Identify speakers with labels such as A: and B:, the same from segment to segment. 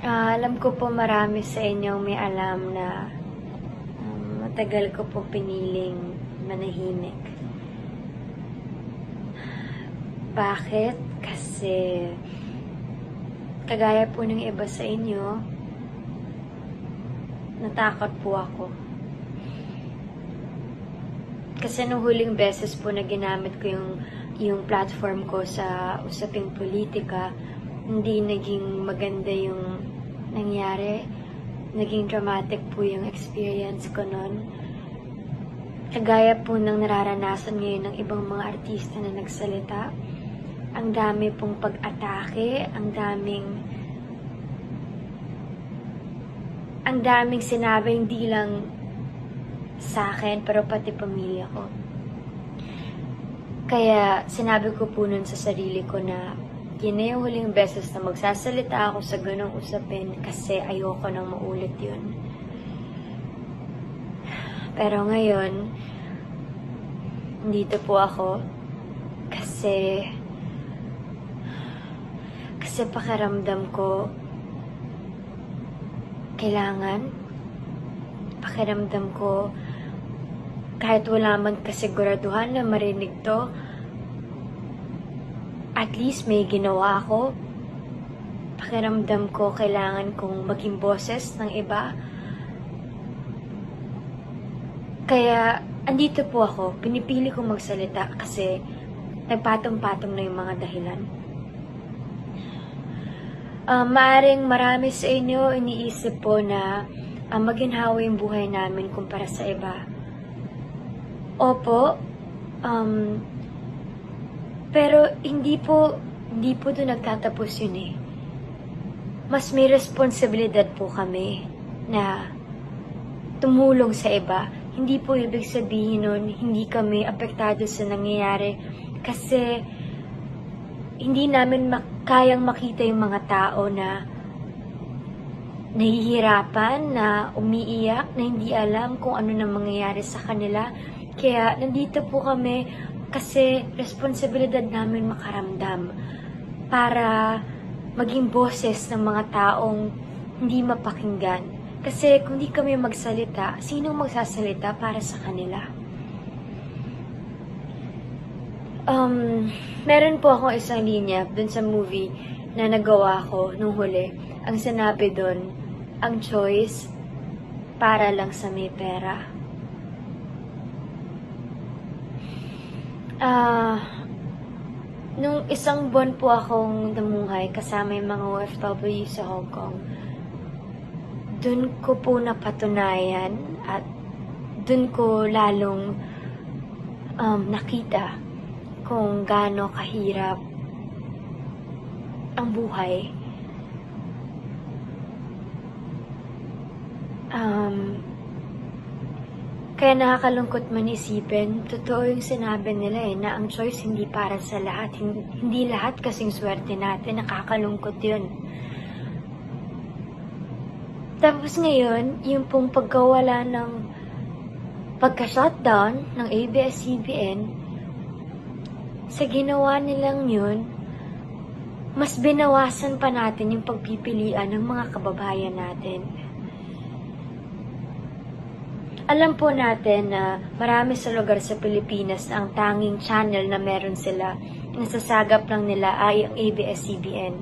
A: Alam ko po marami sa inyong may alam na matagal ko po piniling manahimik. Bakit? Kasi kagaya po ng iba sa inyo, natakot po ako. Kasi nung huling beses po na ginamit ko yung platform ko sa usaping politika, hindi naging maganda yung nangyari. Naging dramatic po yung experience ko nun. Kagaya po ng nararanasan ngayon ng ibang mga artista na nagsalita. Ang dami pong pag-atake, ang daming sinabi, hindi lang sa akin, pero pati pamilya ko. Kaya sinabi ko po nun sa sarili ko na yun na yung huling beses na magsasalita ako sa ganong usapin kasi ayoko nang maulit yun. Pero ngayon, dito po ako kasi pakiramdam ko pakiramdam ko kahit wala man kasiguraduhan na marinig to, at least may ginawa ako. Pakiramdam ko kailangan kong maging boses ng iba. Kaya andito po ako, pinipili kong magsalita kasi nagpatong-patong na yung mga dahilan. Maaring marami sa inyo iniisip po na maginhawa yung buhay namin kumpara sa iba. Opo, pero hindi po doon nagtatapos yun eh. Mas may responsibilidad po kami na tumulong sa iba. Hindi po ibig sabihin nun, hindi kami apektado sa nangyayari kasi hindi namin kayang makita yung mga tao na nahihirapan, na umiiyak, na hindi alam kung ano na mangyayari sa kanila. Kaya nandito po kami kasi responsibilidad namin makaramdam para maging boses ng mga taong hindi mapakinggan. Kasi kung di kami magsalita, sinong magsasalita para sa kanila? Meron po akong isang linya dun sa movie na nagawa ko nung huli. Ang sinabi dun, ang choice para lang sa may pera. Nung isang buwan po akong namuhay kasama yung mga OFW sa Hong Kong, dun ko po napatunayan at dun ko lalong nakita kung gaano kahirap ang buhay. Kaya nakakalungkot man isipin, totoo yung sinabi nila na ang choice hindi para sa lahat. Hindi lahat kasing swerte natin, nakakalungkot yun. Tapos ngayon, yung pong pagkawala ng pagka-shutdown ng ABS-CBN, sa ginawa nilang yun, mas binawasan pa natin yung pagpipilian ng mga kababayan natin. Alam po natin na marami sa lugar sa Pilipinas na ang tanging channel na meron sila, nasasagap lang nila ay ang ABS-CBN.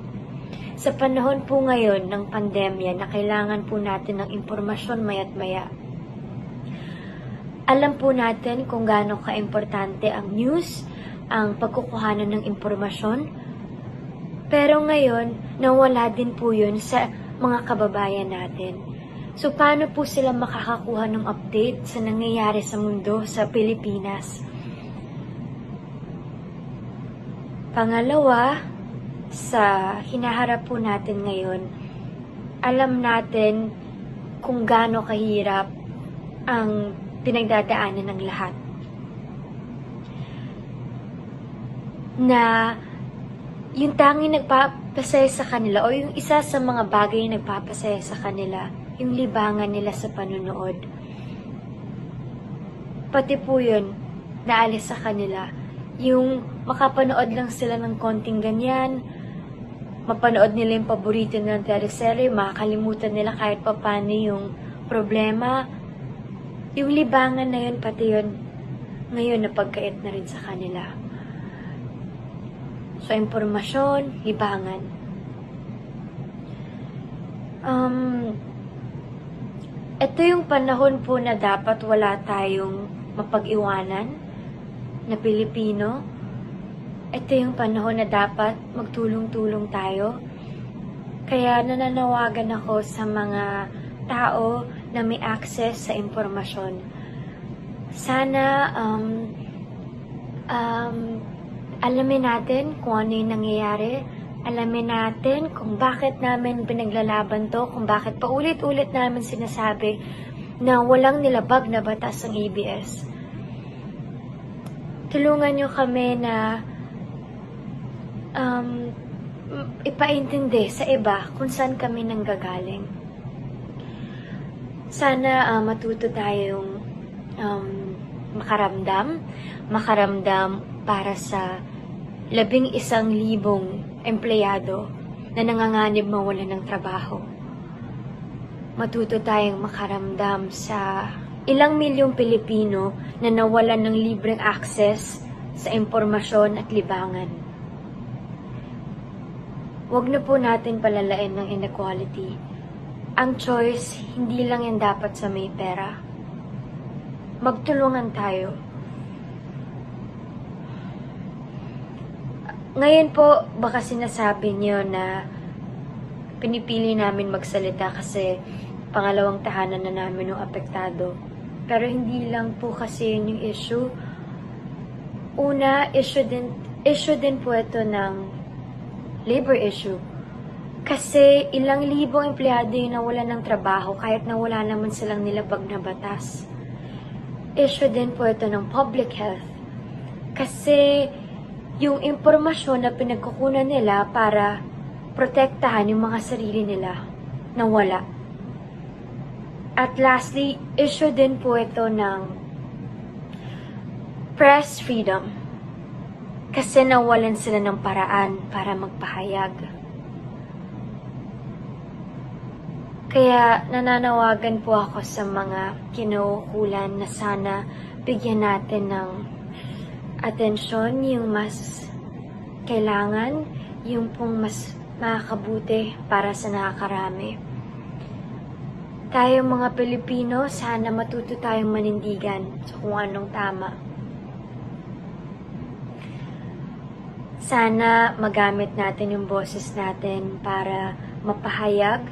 A: Sa panahon po ngayon ng pandemya na kailangan po natin ng impormasyon maya't maya, alam po natin kung gaano ka-importante ang news, ang pagkukuhanan ng impormasyon. Pero ngayon, nawala din po yun sa mga kababayan natin. So, paano po sila makakakuha ng update sa nangyayari sa mundo, sa Pilipinas? Pangalawa, sa hinaharap po natin ngayon, alam natin kung gaano kahirap ang pinagdadaanan ng lahat. Na yung tanging nagpapasaya sa kanila o yung isa sa mga bagay na nagpapasaya sa kanila, yung libangan nila sa panunood. Pati po yun, naalis sa kanila. Yung makapanood lang sila ng konting ganyan, mapanood nila yung paborito nilang teleserye, makakalimutan nila kahit papano yung problema. Yung libangan na yun, pati yun, ngayon napagkait na rin sa kanila. So, impormasyon, libangan. Ito yung panahon po na dapat wala tayong mapag-iwanan na Pilipino. Ito yung panahon na dapat magtulong-tulong tayo. Kaya nananawagan ako sa mga tao na may access sa impormasyon. Sana alamin natin kung ano yung nangyayari. Alamin natin kung bakit namin pinaglalaban to, kung bakit paulit-ulit namin sinasabi na walang nilabag na batas ang ABS. Tulungan nyo kami na ipaintindi sa iba kung saan kami nanggagaling. Sana matuto tayong makaramdam para sa 11,000 empleyado na nanganganib mawalan ng trabaho. Matuto tayong makaramdam sa ilang milyong Pilipino na nawalan ng libreng access sa impormasyon at libangan. Huwag na po natin palalain ng inequality. Ang choice, hindi lang yan dapat sa may pera. Magtulungan tayo. Ngayon po, baka sinasabi niyo na pinipili namin magsalita kasi pangalawang tahanan na namin yung apektado. Pero hindi lang po kasi yun yung issue. Una, issue din po ito ng labor issue. Kasi ilang libong empleyado yung nawalan ng trabaho kahit na wala naman silang nilabag na batas. Issue din po ito ng public health. Kasi yung impormasyon na pinagkukunan nila para protektahan yung mga sarili nila nawala. At lastly, issue din po ito ng press freedom. Kasi nawalan sila ng paraan para magpahayag. Kaya nananawagan po ako sa mga kinaukulan na sana bigyan natin ng atensyon yung mas kailangan, yung pong mas makakabuti para sa nakakarami. Tayo mga Pilipino, sana matuto tayong manindigan sa kung anong tama. Sana magamit natin yung boses natin para mapahayag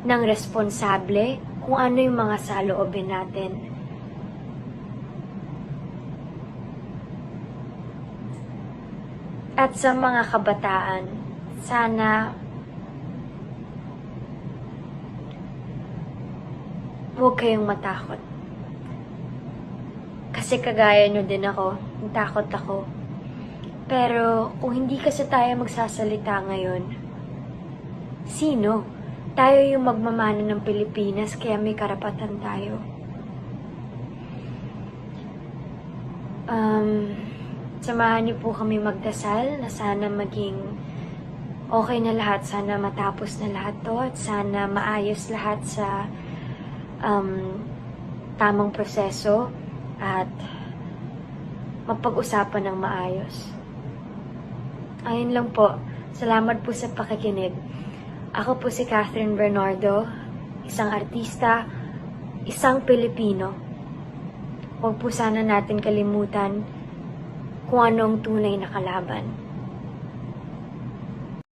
A: ng responsable kung ano yung mga saloobin natin. At sa mga kabataan, sana huwag kayong matakot. Kasi kagaya nyo din ako, natakot ako. Pero kung hindi kasi tayo magsasalita ngayon, sino? Tayo yung magmamana ng Pilipinas, kaya may karapatan tayo. Samahan niyo po kami magdasal na sana maging okay na lahat, sana matapos na lahat to, at sana maayos lahat sa tamang proseso at mapag-usapan ng maayos. Ayun lang po. Salamat po sa pakikinig. Ako po si Catherine Bernardo, isang artista, isang Pilipino. Huwag po sana natin kalimutan kung anong tunay na kalaban.